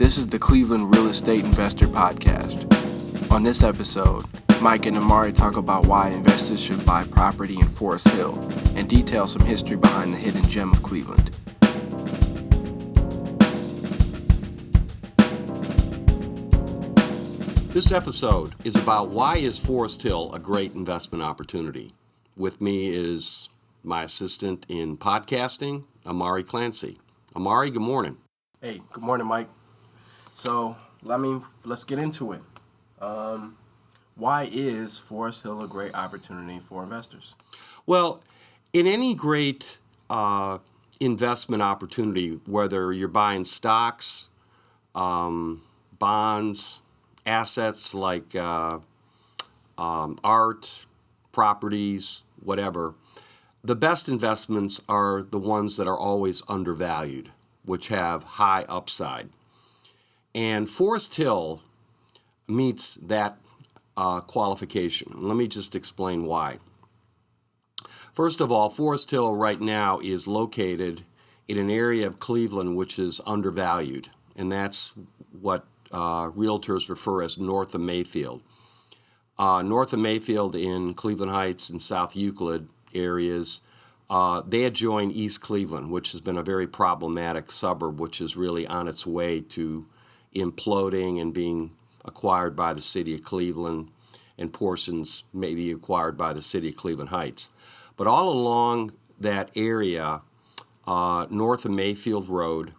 This is the Cleveland Real Estate Investor Podcast. On this episode, Mike and Amari talk about why investors should buy property in Foresthill and detail some history behind the hidden gem of Cleveland. This episode is about why is Foresthill a great investment opportunity. With me is my assistant in podcasting, Amari Clancy. Amari, good morning. Hey, good morning, Mike. So, let's get into it. Why is Foresthill a great opportunity for investors? Well, in any great investment opportunity, whether you're buying stocks, bonds, assets like art, properties, whatever, the best investments are the ones that are always undervalued, which have high upside. And Foresthill meets that qualification. Let me just explain why. First of all, Foresthill right now is located in an area of Cleveland which is undervalued, and that's what realtors refer as north of Mayfield. North of Mayfield in Cleveland Heights and South Euclid areas, they adjoin East Cleveland, which has been a very problematic suburb, which is really on its way to imploding and being acquired by the city of Cleveland, and portions may be acquired by the city of Cleveland Heights. But all along that area, north of Mayfield Road,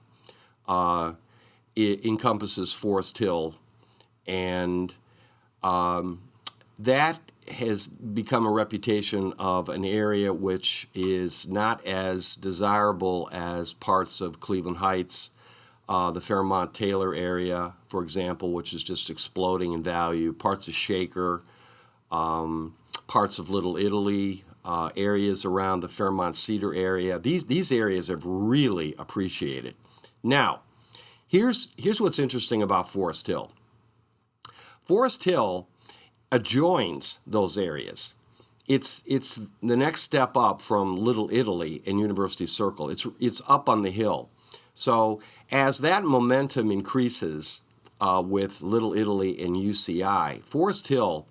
it encompasses Foresthill, and that has become a reputation of an area which is not as desirable as parts of Cleveland Heights, the Fairmont Taylor area, for example, which is just exploding in value, parts of Shaker, parts of Little Italy, areas around the Fairmont Cedar area. These areas have really appreciated. Now, here's what's interesting about Foresthill. Foresthill adjoins those areas. It's the next step up from Little Italy and University Circle. It's up on the hill. So as that momentum increases with Little Italy and UCI, Foresthill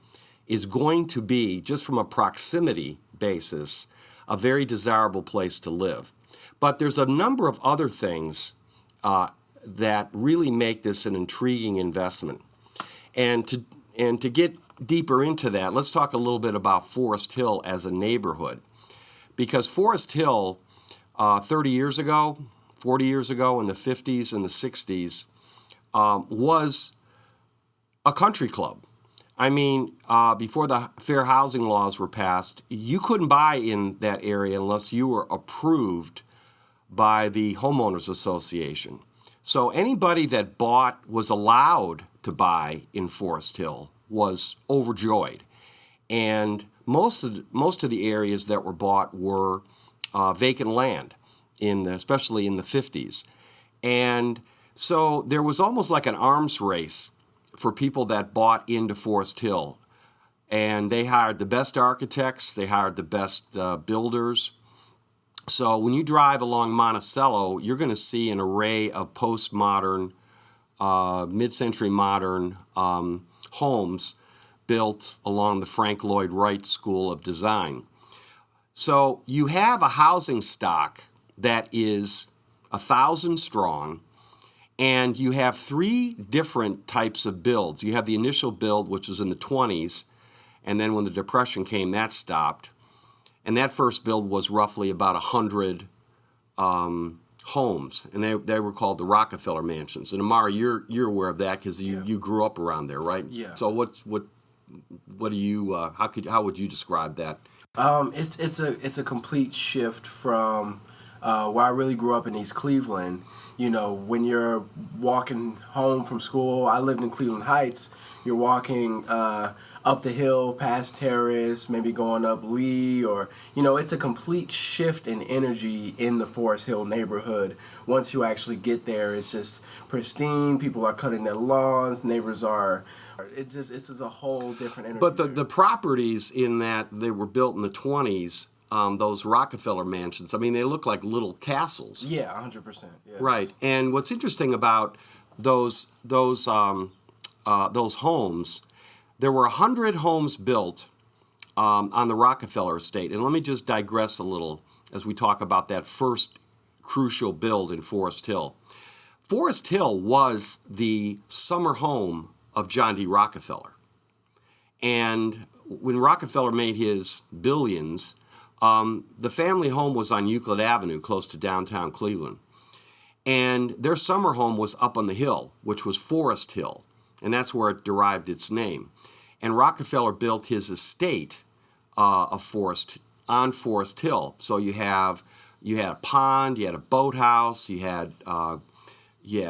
is going to be, just from a proximity basis, a very desirable place to live. But there's a number of other things that really make this an intriguing investment. And to get deeper into that, let's talk a little bit about Foresthill as a neighborhood. Because Foresthill, 30 years ago, 40 years ago, in the 50s and the 60s, was a country club. I mean, before the fair housing laws were passed, you couldn't buy in that area unless you were approved by the Homeowners Association. So anybody that was allowed to buy in Foresthill was overjoyed. And most of the areas that were bought were vacant land, especially in the 50s. And so there was almost like an arms race for people that bought into Foresthill. And they hired the best architects, they hired the best builders. So when you drive along Monticello, you're going to see an array of postmodern, mid-century modern homes built along the Frank Lloyd Wright School of Design. So you have a housing stock that is 1,000 strong, and you have three different types of builds. You have the initial build, which was in the 20s, and then when the Depression came, that stopped. And that first build was roughly about 100 homes, and they were called the Rockefeller Mansions. And Amari, you're aware of that because you grew up around there, right? Yeah. So what do you how would you describe that? It's a complete shift from where I really grew up in East Cleveland. You know, when you're walking home from school, I lived in Cleveland Heights. You're walking up the hill, past Terrace, maybe going up Lee, or, it's a complete shift in energy in the Foresthill neighborhood. Once you actually get there, it's just pristine. People are cutting their lawns. Neighbors are. It's just a whole different energy. But the properties in that they were built in the 20s, those Rockefeller mansions, I mean, they look like little castles. Yeah, 100%. Yeah. Right. And what's interesting about those homes, there were 100 homes built on the Rockefeller estate. And let me just digress a little as we talk about that first crucial build in Forest Hill. Forest Hill was the summer home of John D. Rockefeller. And when Rockefeller made his billions, the family home was on Euclid Avenue, close to downtown Cleveland. And their summer home was up on the hill, which was Forest Hill. And that's where it derived its name. And Rockefeller built his estate on Forest Hill. So you had a pond, you had a boathouse, you had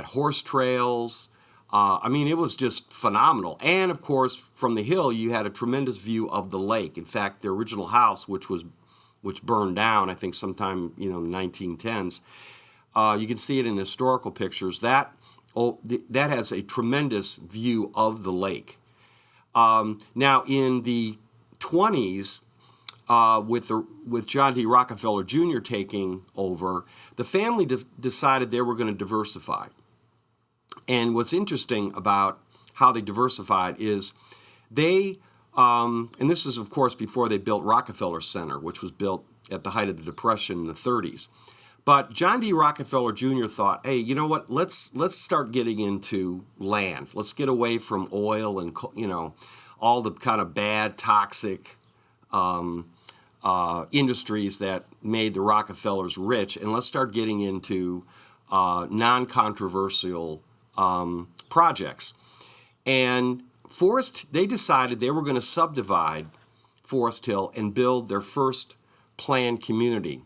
horse trails. It was just phenomenal. And of course, from the hill, you had a tremendous view of the lake. In fact, the original house, which burned down, I think sometime in the 1910s, you can see it in historical pictures. That has a tremendous view of the lake. Now, in the 20s, with John D. Rockefeller Jr. taking over, the family decided they were going to diversify. And what's interesting about how they diversified is they, and this is of course before they built Rockefeller Center, which was built at the height of the Depression in the 30s. But John D. Rockefeller Jr. thought, hey, you know what? Let's start getting into land. Let's get away from oil and all the kind of bad, toxic industries that made the Rockefellers rich, and let's start getting into non-controversial projects. And they decided they were going to subdivide Forest Hill and build their first planned community.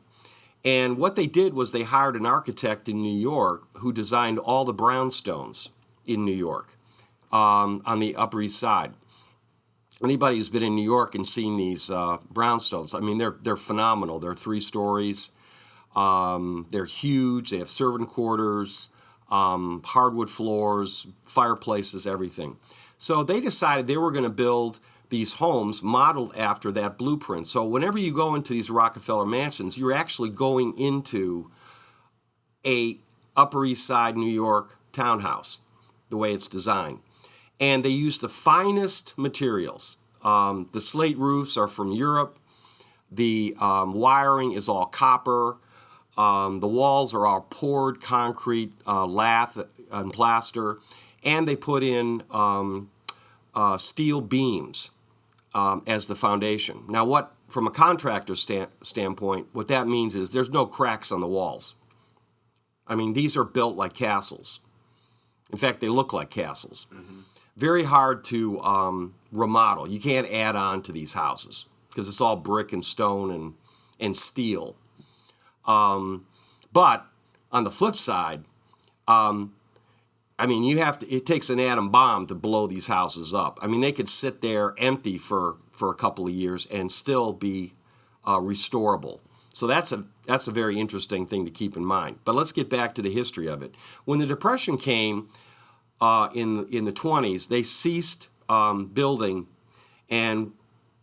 And what they did was they hired an architect in New York who designed all the brownstones in New York on the Upper East Side. Anybody who's been in New York and seen these brownstones, they're phenomenal. They're 3 stories. They're huge. They have servant quarters, hardwood floors, fireplaces, everything. So they decided they were going to build these homes modeled after that blueprint. So whenever you go into these Rockefeller mansions, you're actually going into a Upper East Side New York townhouse, the way it's designed. And they use the finest materials. The slate roofs are from Europe. The wiring is all copper. The walls are all poured concrete, lath and plaster. And they put in steel beams as the foundation. Now, from a contractor standpoint, what that means is there's no cracks on the walls. These are built like castles. In fact, they look like castles. Mm-hmm. Very hard to remodel. You can't add on to these houses because it's all brick and stone and steel. But on the flip side, it takes an atom bomb to blow these houses up. They could sit there empty for a couple of years and still be restorable. So that's a very interesting thing to keep in mind. But let's get back to the history of it. When the Depression came in the 20s, they ceased building, and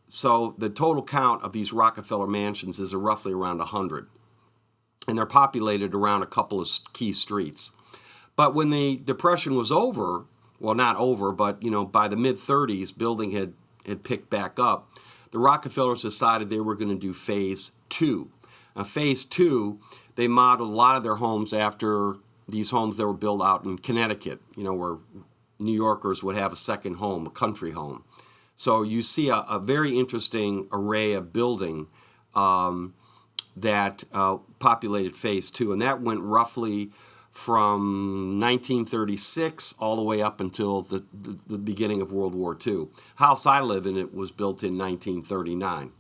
so the total count of these Rockefeller mansions is roughly around 100. And they're populated around a couple of key streets. But when the Depression was over, well, not over, but by the mid-30s, building had picked back up. The Rockefellers decided they were going to do phase 2. Now, phase 2, they modeled a lot of their homes after these homes that were built out in Connecticut, where New Yorkers would have a second home, a country home. So you see a very interesting array of building that populated phase 2, and that went roughly from 1936 all the way up until the beginning of World War II. House I live in, it was built in 1939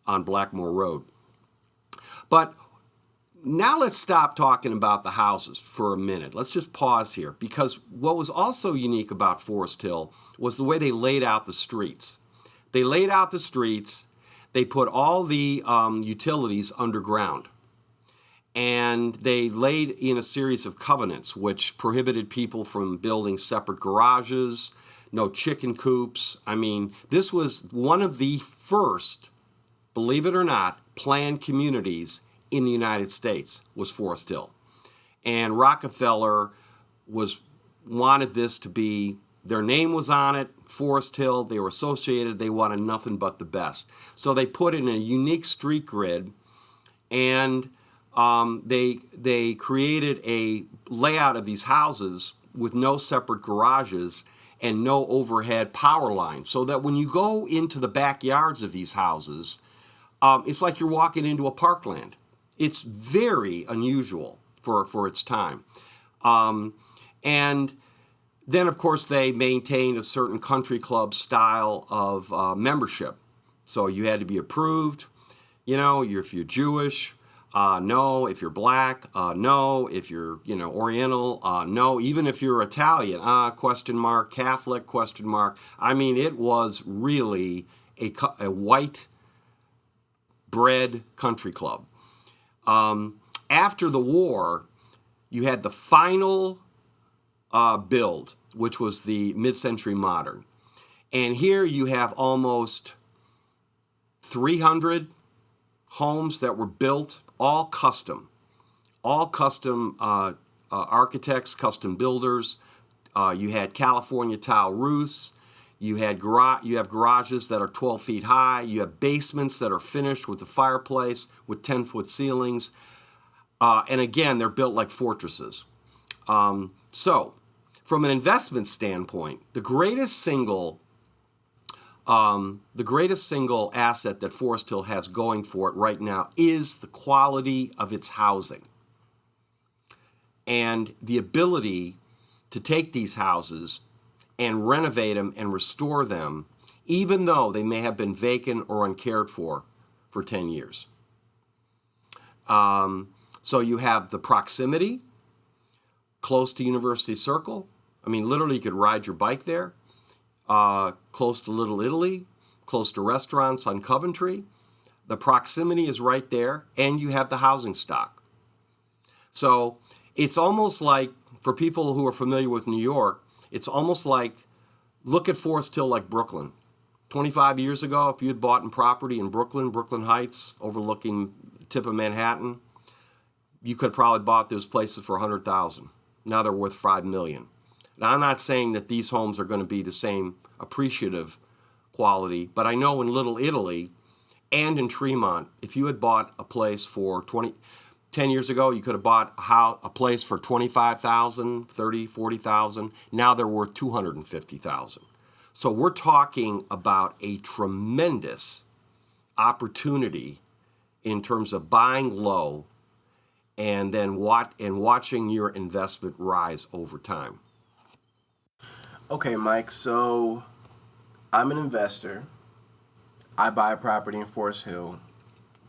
on Blackmore Road. But now let's stop talking about the houses for a minute. Let's just pause here, because what was also unique about Forest Hill was the way they laid out the streets. They laid out the streets, they put all the utilities underground. And they laid in a series of covenants which prohibited people from building separate garages, no chicken coops. This was one of the first, believe it or not, planned communities in the United States was Forest Hill. And Rockefeller was wanted this to be, their name was on it, Foresthill, they were associated, they wanted nothing but the best. So they put in a unique street grid, and they created a layout of these houses with no separate garages and no overhead power line, so that when you go into the backyards of these houses, it's like you're walking into a parkland. It's very unusual for its time. And then, of course, they maintained a certain country club style of membership. So you had to be approved, if you're Jewish, no. If you're black, no. If you're, Oriental, no. Even if you're Italian, question mark. Catholic, question mark. I mean, it was really a white bread country club. After the war, you had the final build, which was the mid-century modern. And here you have almost 300 homes that were built, all custom architects, custom builders. You had California tile roofs. You have garages that are 12 feet high. You have basements that are finished with a fireplace with 10-foot ceilings. And again, they're built like fortresses. So, from an investment standpoint, the greatest single asset that Foresthill has going for it right now is the quality of its housing and the ability to take these houses and renovate them and restore them, even though they may have been vacant or uncared for 10 years. So you have the proximity, close to University Circle. I mean, literally you could ride your bike there. Close to Little Italy, close to restaurants on Coventry. The proximity is right there, and you have the housing stock. So it's almost like, for people who are familiar with New York, it's almost like, look at Foresthill like Brooklyn. 25 years ago, if you had bought property in Brooklyn Heights, overlooking the tip of Manhattan, you could have probably bought those places for $100,000. Now they're worth $5 million. Now, I'm not saying that these homes are going to be the same appreciative quality, but I know in Little Italy and in Tremont, if you had bought a place for 10 years ago, you could have bought a place for $25,000, $30,000, $40,000. Now they're worth $250,000. So we're talking about a tremendous opportunity in terms of buying low and then watching your investment rise over time. Okay, Mike, so I'm an investor. I buy a property in Foresthill.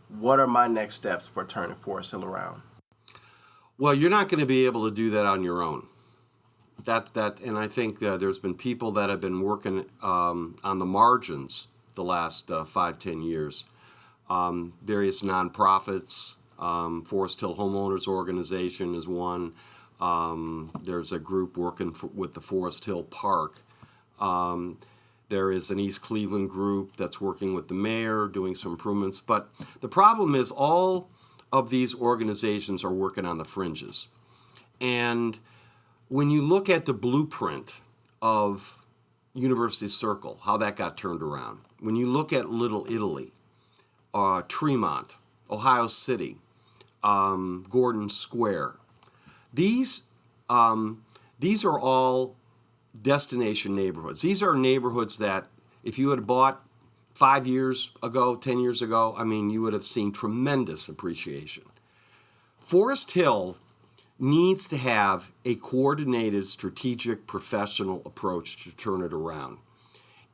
What are my next steps for turning Foresthill around? Well, you're not going to be able to do that on your own. And I think there's been people that have been working on the margins the last 5-10 years. Various nonprofits, Foresthill Homeowners Organization is one. There's a group working with the Foresthill Park. There is an East Cleveland group that's working with the mayor, doing some improvements. But the problem is all of these organizations are working on the fringes. And when you look at the blueprint of University Circle, how that got turned around, when you look at Little Italy, Tremont, Ohio City, Gordon Square, these are all destination neighborhoods. These are neighborhoods that if you had bought 5 years ago, 10 years ago, I mean, you would have seen tremendous appreciation. Foresthill needs to have a coordinated, strategic, professional approach to turn it around.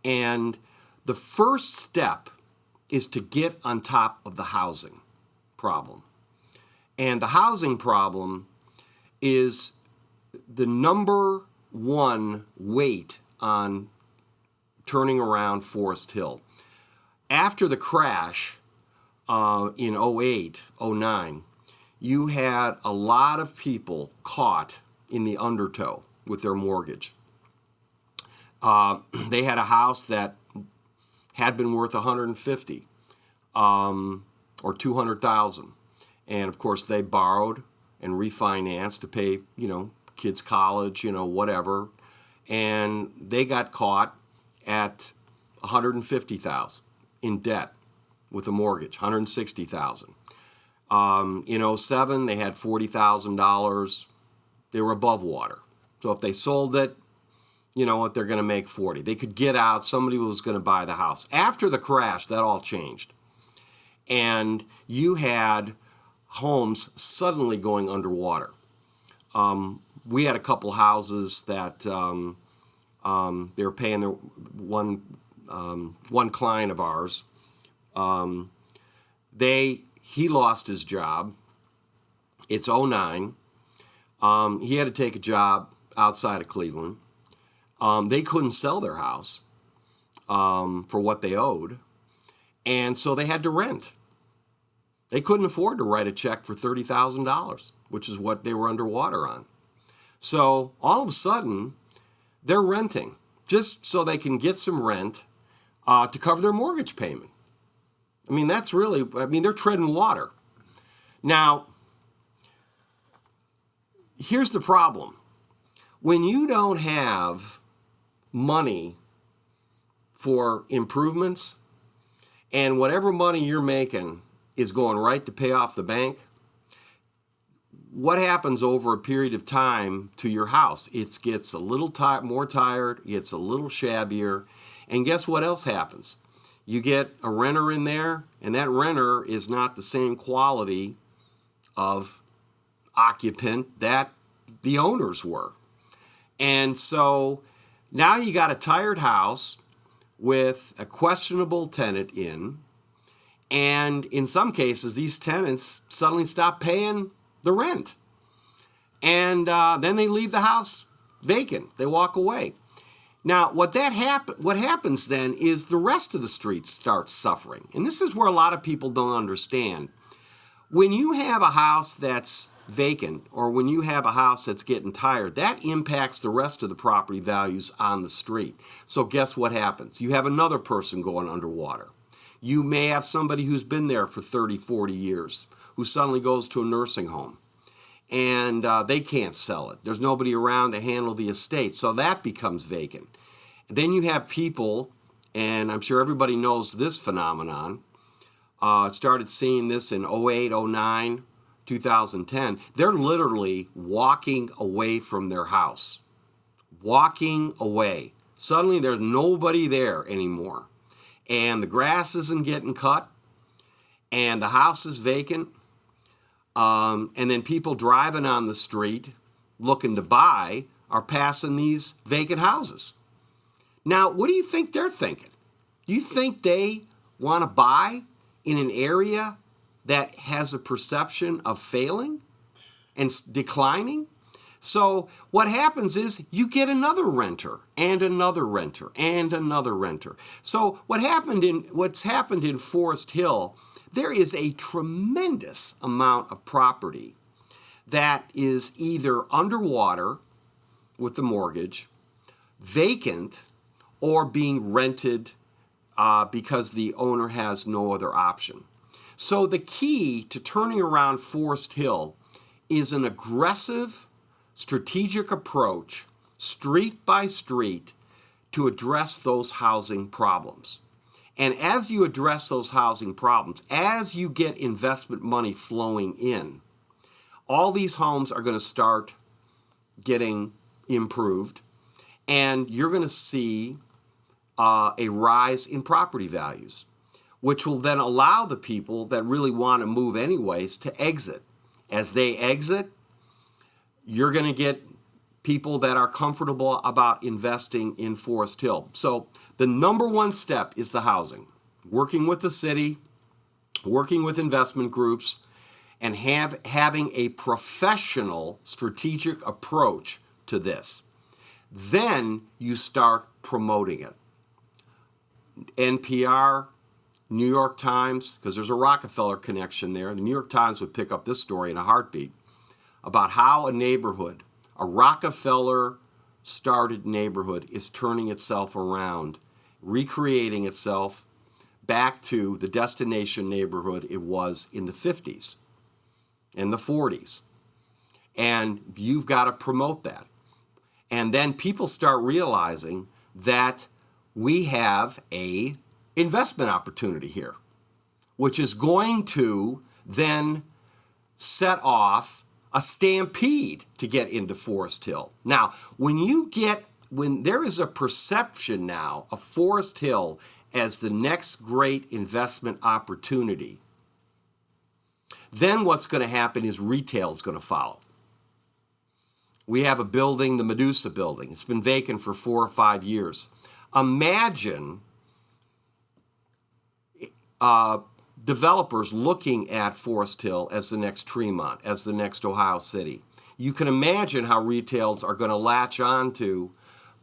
And the first step is to get on top of the housing problem. And the housing problem is the number one weight on turning around Foresthill. After the crash in 08, 09, you had a lot of people caught in the undertow with their mortgage. They had a house that had been worth $150,000 or $200,000, and of course they borrowed and refinanced to pay, kids' college, whatever, and they got caught at $150,000 in debt with a mortgage, $160,000. In 07, they had $40,000. They were above water. So if they sold it, you know what, they're going to make 40. They could get out. Somebody was going to buy the house. After the crash, that all changed. And you had homes suddenly going underwater. We had a couple houses that they were paying their one client of ours. He lost his job. It's 09. He had to take a job outside of Cleveland. They couldn't sell their house for what they owed, and so they had to rent. They couldn't afford to write a check for $30,000, which is what they were underwater on. So all of a sudden, they're renting just so they can get some rent to cover their mortgage payment. I mean, they're treading water. Now, here's the problem. When you don't have money for improvements, and whatever money you're making is going right to pay off the bank, what happens over a period of time to your house? It gets a little more tired, it gets a little shabbier, and guess what else happens? You get a renter in there, and that renter is not the same quality of occupant that the owners were. And so now you got a tired house with a questionable tenant in, and in some cases, these tenants suddenly stop paying the rent. And then they leave the house vacant. They walk away. Now, what happens then is the rest of the street starts suffering. And this is where a lot of people don't understand. When you have a house that's vacant, or when you have a house that's getting tired, that impacts the rest of the property values on the street. So guess what happens? You have another person going underwater. You may have somebody who's been there for 30, 40 years who suddenly goes to a nursing home, and they can't sell it. There's nobody around to handle the estate, so that becomes vacant. Then you have people, and I'm sure everybody knows this phenomenon, started seeing this in 08, 09, 2010. They're literally walking away from their house. Walking away. Suddenly there's nobody there anymore. And the grass isn't getting cut, and the house is vacant, and then people driving on the street looking to buy are passing these vacant houses. Now, what do you think they're thinking? Do you think they want to buy in an area that has a perception of failing and declining? So what happens is you get another renter and another renter and another renter. So what's happened in Foresthill, there is a tremendous amount of property that is either underwater with the mortgage, vacant, or being rented because the owner has no other option. So the key to turning around Foresthill is an aggressive, strategic approach, street by street, to address those housing problems. And as you address those housing problems, as you get investment money flowing in, all these homes are going to start getting improved, and you're going to see a rise in property values, which will then allow the people that really want to move anyways to exit. As they exit, you're going to get people that are comfortable about investing in Foresthill. So the number one step is the housing. Working with the city, working with investment groups, and having a professional strategic approach to this. Then you start promoting it. NPR, New York Times, because there's a Rockefeller connection there. The New York Times would pick up this story in a heartbeat about how a neighborhood, a Rockefeller-started neighborhood, is turning itself around, recreating itself back to the destination neighborhood it was in the 50s and the 40s. And you've got to promote that. And then people start realizing that we have a investment opportunity here, which is going to then set off a stampede to get into Foresthill. Now, when there is a perception now of Foresthill as the next great investment opportunity, then what's going to happen is retail is going to follow. We have a building, the Medusa building. It's been vacant for 4 or 5 years. Imagine developers looking at Foresthill as the next Tremont, as the next Ohio City. You can imagine how retails are going to latch on to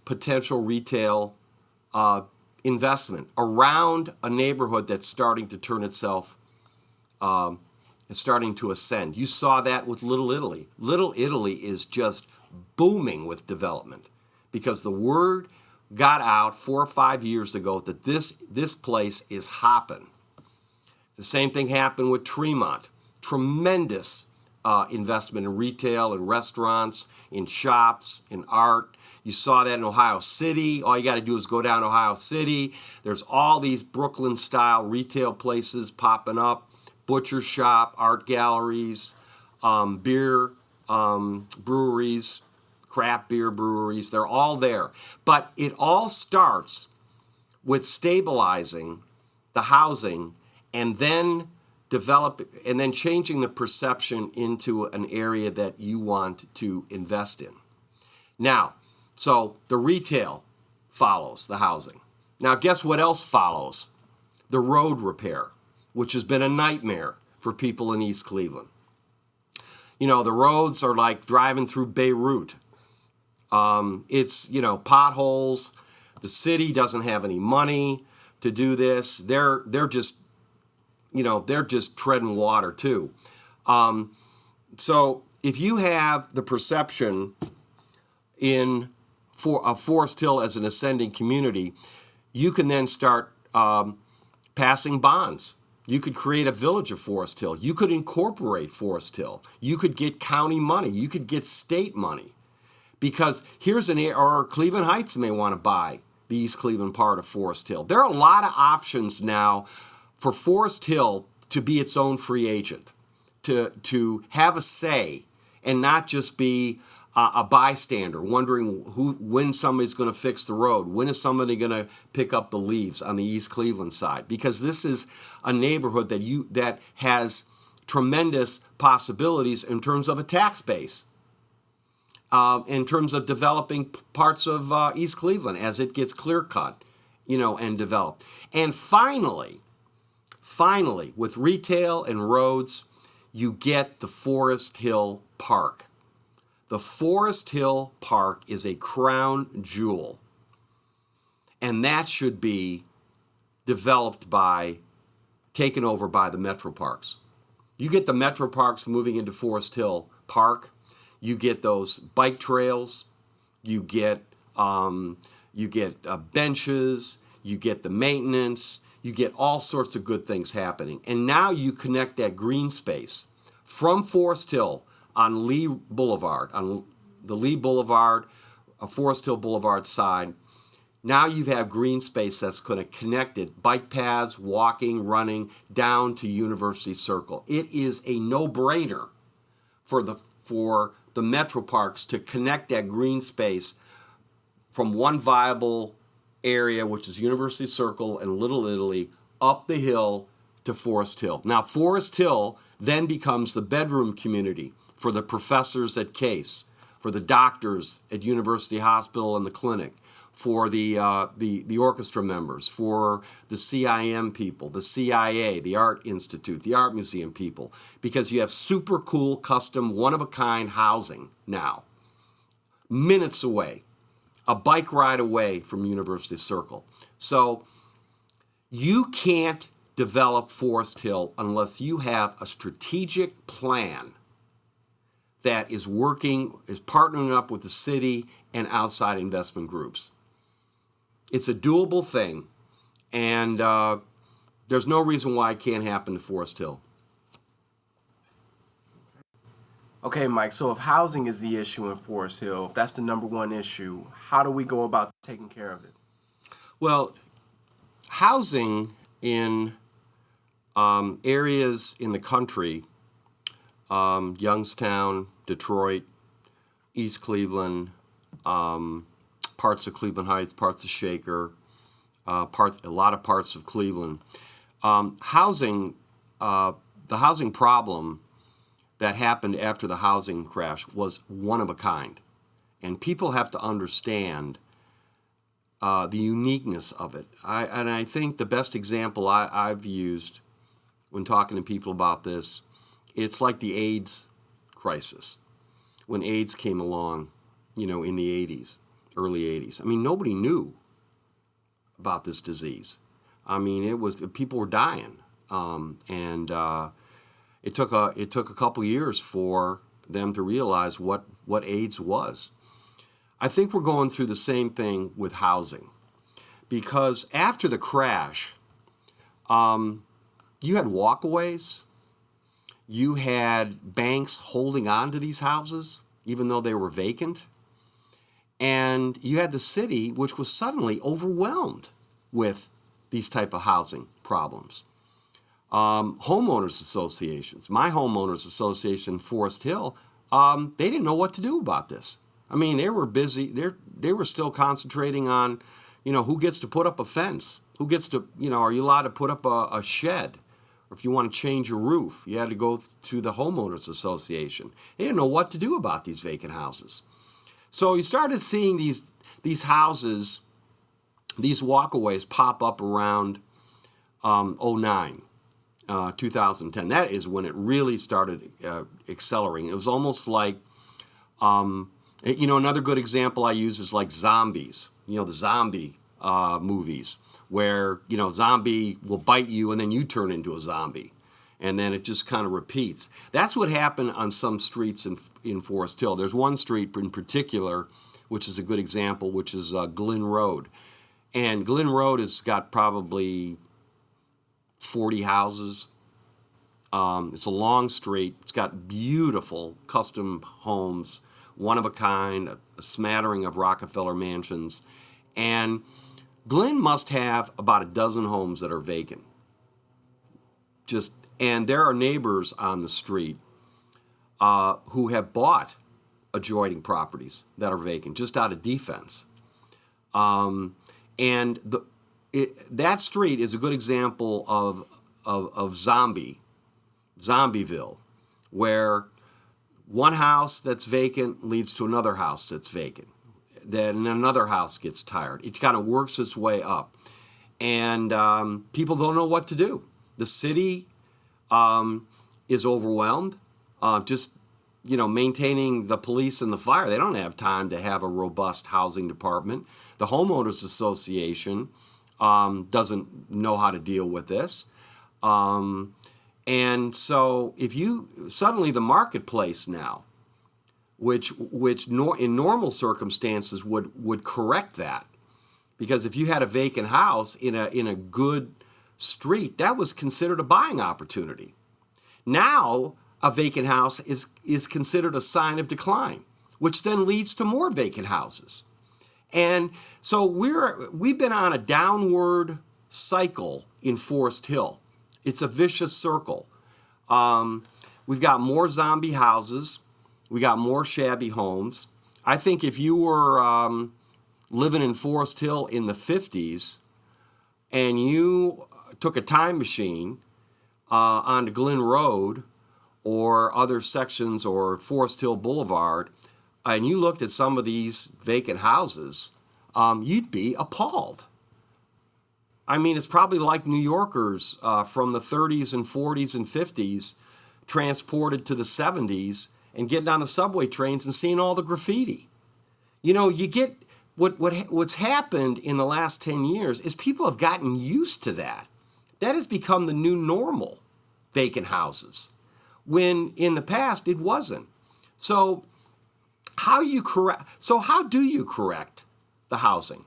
potential retail investment around a neighborhood that's starting to turn itself, is starting to ascend. You saw that with Little Italy. Little Italy is just booming with development because the word got out 4 or 5 years ago that this place is hopping. The same thing happened with Tremont. Tremendous investment in retail, in restaurants, in shops, in art. You saw that in Ohio City. All you got to do is go down to Ohio City. There's all these Brooklyn-style retail places popping up, butcher shop, art galleries, beer breweries, craft beer breweries. They're all there. But it all starts with stabilizing the housing and then changing the perception into an area that you want to invest in. Now, so the retail follows the housing. Now, guess what else follows? The road repair, which has been a nightmare for people in East Cleveland. You know, the roads are like driving through Beirut. It's, potholes. The city doesn't have any money to do this. They're just treading water too. So if you have the perception of Foresthill as an ascending community, you can then start passing bonds. You could create a village of Foresthill. You could incorporate Foresthill. You could get county money. You could get state money. Because or Cleveland Heights may want to buy the East Cleveland part of Foresthill. There are a lot of options now for Foresthill to be its own free agent, to have a say and not just be a bystander wondering when somebody's going to fix the road, when is somebody going to pick up the leaves on the East Cleveland side, because this is a neighborhood that has tremendous possibilities in terms of a tax base, in terms of developing parts of East Cleveland as it gets clear cut, and developed. And finally, with retail and roads, you get the Foresthill Park. The Foresthill Park is a crown jewel, and that should be taken over by the Metro Parks. You get the Metro Parks moving into Foresthill Park, you get those bike trails, you get benches, you get the maintenance, you get all sorts of good things happening. And now you connect that green space from Foresthill on Lee Boulevard, on the Lee Boulevard, Foresthill Boulevard side. Now you have green space that's going to connect it, bike paths, walking, running, down to University Circle. It is a no-brainer for the Metro Parks to connect that green space from one viable area, which is University Circle and Little Italy, up the hill to Foresthill. Now, Foresthill then becomes the bedroom community for the professors at Case, for the doctors at University Hospital and the clinic, for the orchestra members, for the CIM people, the CIA, the Art Institute, the Art Museum people, because you have super cool, custom, one-of-a-kind housing now, minutes away, a bike ride away from University Circle. So you can't develop Foresthill unless you have a strategic plan that is partnering up with the city and outside investment groups. It's a doable thing, and there's no reason why it can't happen to Foresthill. Okay, Mike, so if housing is the issue in Forest Hill, if that's the number one issue, how do we go about taking care of it? Well, housing in areas in the country, Youngstown, Detroit, East Cleveland, parts of Cleveland Heights, parts of Shaker, a lot of parts of Cleveland. Housing, the housing problem that happened after the housing crash was one of a kind. And people have to understand the uniqueness of it. I think the best example I've used when talking to people about this, it's like the AIDS crisis. When AIDS came along, in the 80s, early 80s. I mean, nobody knew about this disease. I mean, people were dying. And it took a couple years for them to realize what AIDS was. I think we're going through the same thing with housing, because after the crash, you had walkaways, you had banks holding on to these houses even though they were vacant, and you had the city, which was suddenly overwhelmed with these type of housing problems. Homeowners associations, my homeowners association, Forest Hill, they didn't know what to do about this. I mean, they were busy. They were still concentrating on, who gets to put up a fence, who gets to, are you allowed to put up a shed, or if you want to change your roof, you had to go to the homeowners association. They didn't know what to do about these vacant houses. So you started seeing these houses, these walkaways pop up around 2009. 2010. That is when it really started accelerating. It was almost like, another good example I use is like zombies. The zombie movies where, zombie will bite you and then you turn into a zombie. And then it just kind of repeats. That's what happened on some streets in Forest Hill. There's one street in particular, which is a good example, which is Glen Road. And Glen Road has got probably 40 houses. It's a long street. It's got beautiful custom homes, one of a kind, a smattering of Rockefeller mansions. And Glen must have about a dozen homes that are vacant. And there are neighbors on the street who have bought adjoining properties that are vacant just out of defense. And that street is a good example of Zombieville, where one house that's vacant leads to another house that's vacant. Then another house gets tired. It kind of works its way up. And people don't know what to do. The city is overwhelmed. Maintaining the police and the fire. They don't have time to have a robust housing department. The homeowners association doesn't know how to deal with this. And so suddenly the marketplace now, which in normal circumstances would correct that, because if you had a vacant house in a good street, that was considered a buying opportunity. Now a vacant house is considered a sign of decline, which then leads to more vacant houses. And so we've been on a downward cycle in Forest Hill. It's a vicious circle. We've got more zombie houses. We got more shabby homes. I think if you were living in Forest Hill in the 50s and you took a time machine onto Glen Road or other sections or Forest Hill Boulevard, and you looked at some of these vacant houses, you'd be appalled. I mean, it's probably like New Yorkers from the 30s and 40s and 50s transported to the 70s and getting on the subway trains and seeing all the graffiti. You get what's happened in the last 10 years is people have gotten used to that. That has become the new normal, vacant houses, when in the past it wasn't. So how do you correct the housing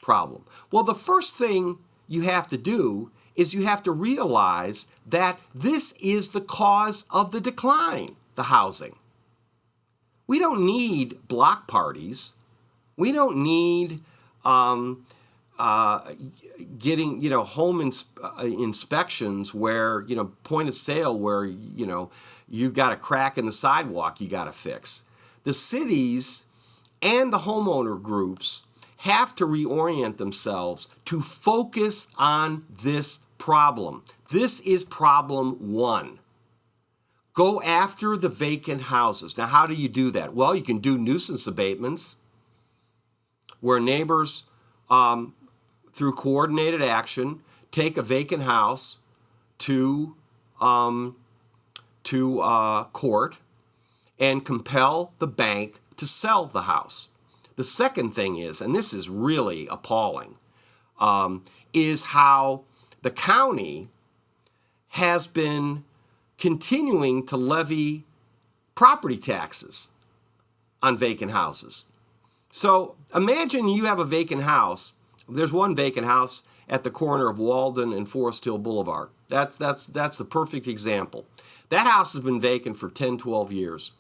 problem? Well, the first thing you have to do is you have to realize that this is the cause of the decline, the housing. We don't need block parties. We don't need getting, home inspections where, point of sale where, you've got a crack in the sidewalk you got to fix. The cities and the homeowner groups have to reorient themselves to focus on this problem. This is problem one. Go after the vacant houses. Now, how do you do that? Well, you can do nuisance abatements where neighbors, through coordinated action, take a vacant house to court and compel the bank to sell the house. The second thing is, and this is really appalling, is how the county has been continuing to levy property taxes on vacant houses. So imagine you have a vacant house. There's one vacant house at the corner of Walden and Foresthill Boulevard. That's the perfect example. That house has been vacant for 10, 12 years.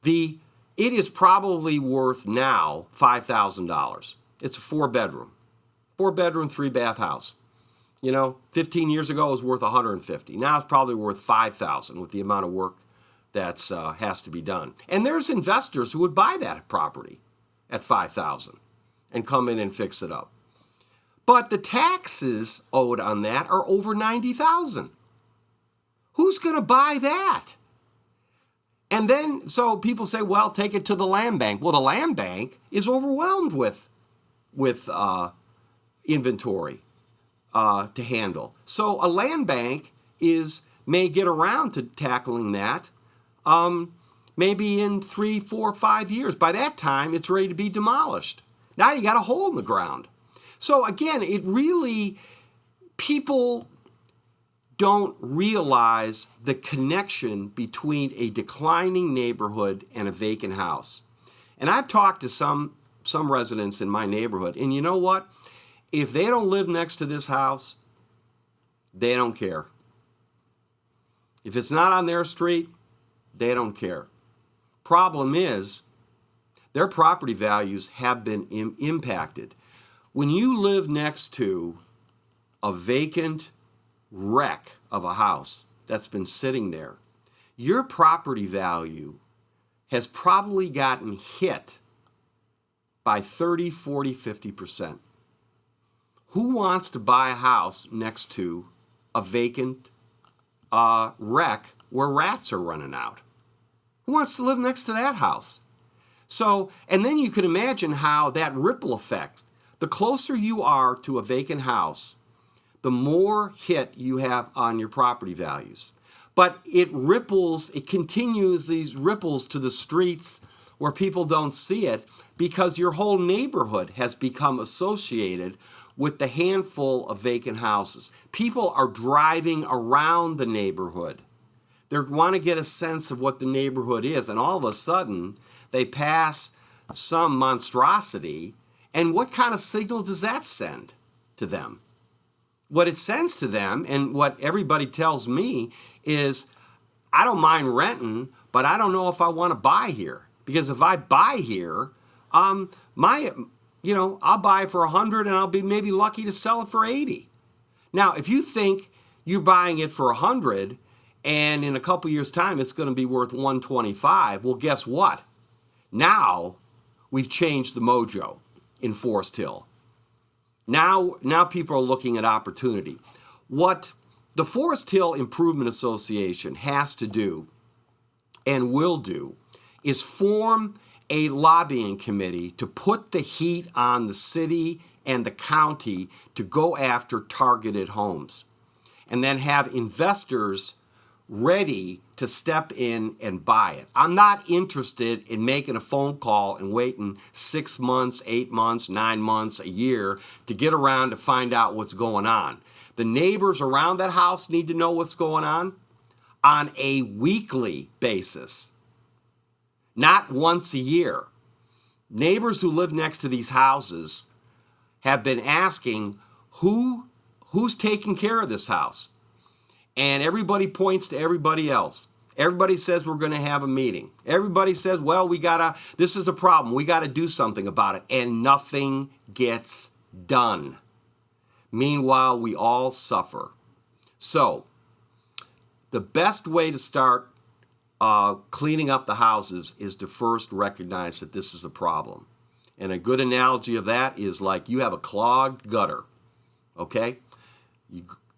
It is probably worth now $5,000. It's a 4-bedroom, 3-bath house. 15 years ago it was worth $150. Now it's probably worth $5,000 with the amount of work that has to be done. And there's investors who would buy that property at $5,000 and come in and fix it up. But the taxes owed on that are over $90,000. Who's going to buy that? And then, so people say, well, take it to the land bank. Well, the land bank is overwhelmed with inventory to handle. So a land bank may get around to tackling that maybe in 3, 4, 5 years. By that time, it's ready to be demolished. Now you got a hole in the ground. So again, people don't realize the connection between a declining neighborhood and a vacant house. And I've talked to some residents in my neighborhood, and you know what? If they don't live next to this house, they don't care. If it's not on their street, they don't care. Problem is, their property values have been impacted. When you live next to a vacant wreck of a house that's been sitting there, your property value has probably gotten hit by 30, 40, 50%. Who wants to buy a house next to a vacant wreck where rats are running out? Who wants to live next to that house? So, and then you can imagine how that ripple effect, the closer you are to a vacant house, the more hit you have on your property values. But it continues these ripples to the streets where people don't see it because your whole neighborhood has become associated with the handful of vacant houses. People are driving around the neighborhood. They want to get a sense of what the neighborhood is, and all of a sudden they pass some monstrosity, and what kind of signal does that send to them? What it sends to them, and what everybody tells me, is I don't mind renting, but I don't know if I want to buy here. Because if I buy here, I'll buy it for $100 and I'll be maybe lucky to sell it for $80. Now, if you think you're buying it for $100 and in a couple years' time it's going to be worth $125, well, guess what? Now we've changed the mojo in Foresthill. Now people are looking at opportunity. What the Foresthill Improvement Association has to do and will do is form a lobbying committee to put the heat on the city and the county to go after targeted homes, and then have investors ready to step in and buy it. I'm not interested in making a phone call and waiting 6 months, 8 months, 9 months, a year to get around to find out what's going on. The neighbors around that house need to know what's going on a weekly basis, not once a year. Neighbors who live next to these houses have been asking, who's taking care of this house? And everybody points to everybody else. Everybody says we're going to have a meeting. Everybody says, well, this is a problem. We got to do something about it. And nothing gets done. Meanwhile, we all suffer. So, the best way to start cleaning up the houses is to first recognize that this is a problem. And a good analogy of that is like you have a clogged gutter, okay?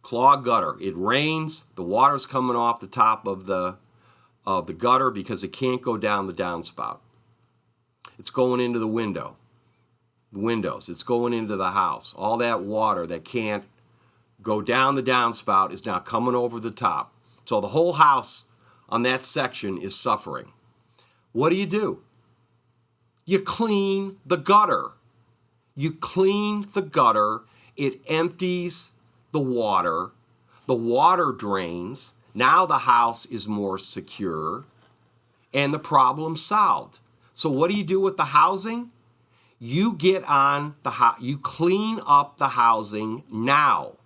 Clogged gutter. It rains, the water's coming off the top of the gutter because it can't go down the downspout. It's going into the windows. It's going into the house. All that water that can't go down the downspout is now coming over the top. So the whole house on that section is suffering. What do? You clean the gutter. You clean the gutter. It empties the water. The water drains. Now the house is more secure. And the problem's solved. So what do you do with the housing? You get on you clean up the housing now.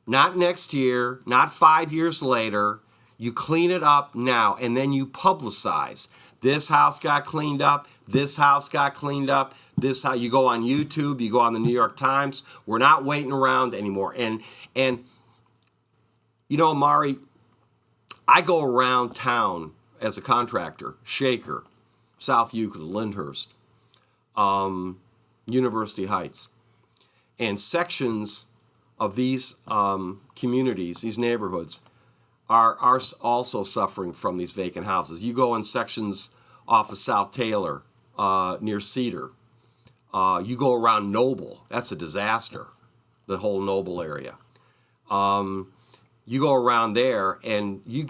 Not next year, not 5 years later. You clean it up now, and then you publicize. This house got cleaned up. This house got cleaned up. You go on YouTube. You go on the New York Times. We're not waiting around anymore. And you know, Amari, I go around town as a contractor, Shaker, South Euclid, Lyndhurst, University Heights, and sections of these communities, these neighborhoods, are also suffering from these vacant houses. You go in sections off of South Taylor, near Cedar. You go around Noble. That's a disaster, the whole Noble area. You go around there and you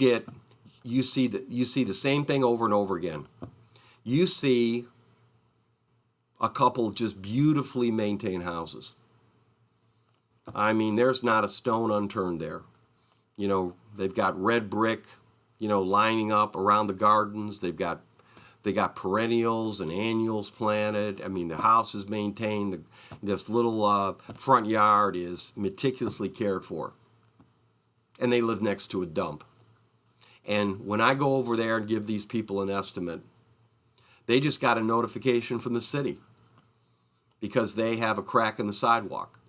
see the same thing over and over again. You see a couple of just beautifully maintained houses. I mean, there's not a stone unturned there. You know, they've got red brick, lining up around the gardens. They got perennials and annuals planted. I mean, the house is maintained. This little front yard is meticulously cared for. And they live next to a dump. And when I go over there and give these people an estimate, they just got a notification from the city because they have a crack in the sidewalk.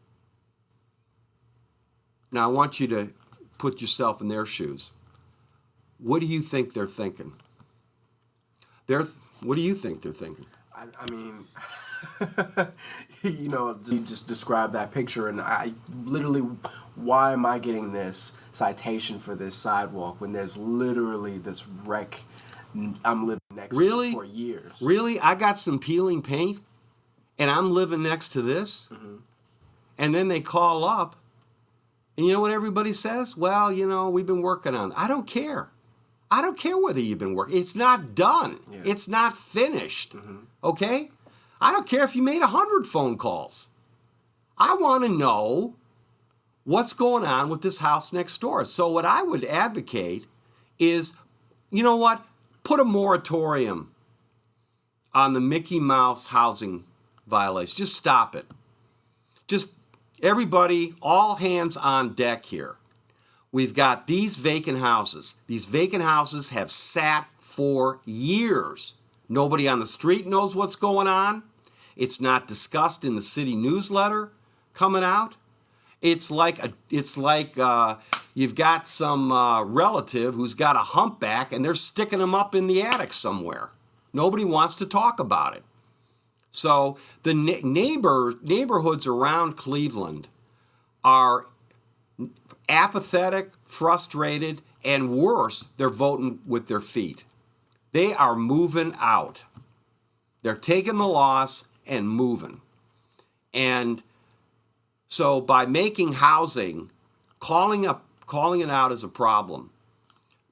Now, I want you to put yourself in their shoes. What do you think they're thinking? What do you think they're thinking? I mean, you just described that picture, and I literally, why am I getting this citation for this sidewalk when there's literally this wreck I'm living next to for years? Really? I got some peeling paint, and I'm living next to this? Mm-hmm. And then they call up, and you know what everybody says? Well, we've been working on it. I don't care. I don't care whether you've been working. It's not done. Yeah. It's not finished. Mm-hmm. Okay? I don't care if you made 100 phone calls. I want to know what's going on with this house next door. So what I would advocate is, you know what? Put a moratorium on the Mickey Mouse housing violation. Just stop it. Just everybody, all hands on deck here. We've got these vacant houses. These vacant houses have sat for years. Nobody on the street knows what's going on. It's not discussed in the city newsletter coming out. It's like you've got some relative who's got a humpback and they're sticking him up in the attic somewhere. Nobody wants to talk about it. So the neighborhoods around Cleveland are apathetic, frustrated, and worse, they're voting with their feet. They are moving out. They're taking the loss and moving. And so by making housing, calling it out as a problem,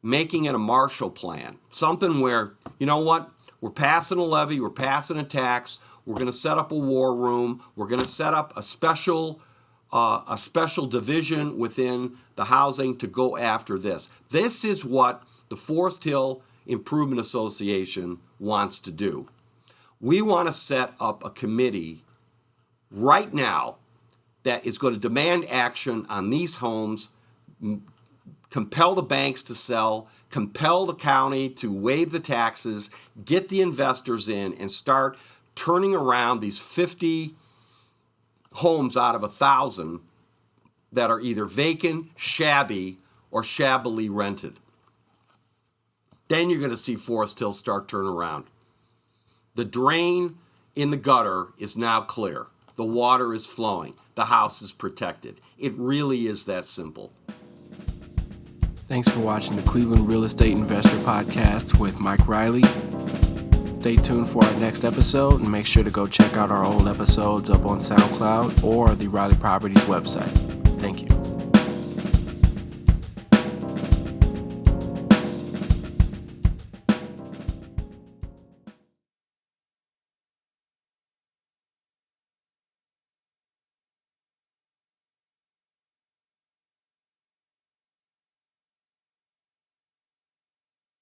making it a Marshall Plan, something where, you know what, we're passing a levy, we're passing a tax, we're going to set up a war room, we're going to set up a special division within the housing to go after this. This is what the Foresthill Improvement Association wants to do. We want to set up a committee right now that is going to demand action on these homes, compel the banks to sell, compel the county to waive the taxes, get the investors in, and start turning around these 50 homes out of 1,000 that are either vacant, shabby, or shabbily rented. Then you're going to see Foresthill start turning around. The drain in the gutter is now clear. The water is flowing. The house is protected. It really is that simple. Thanks for watching the Cleveland Real Estate Investor Podcast with Mike Riley. Stay tuned for our next episode, and make sure to go check out our old episodes up on SoundCloud or the Riley Properties website. Thank you.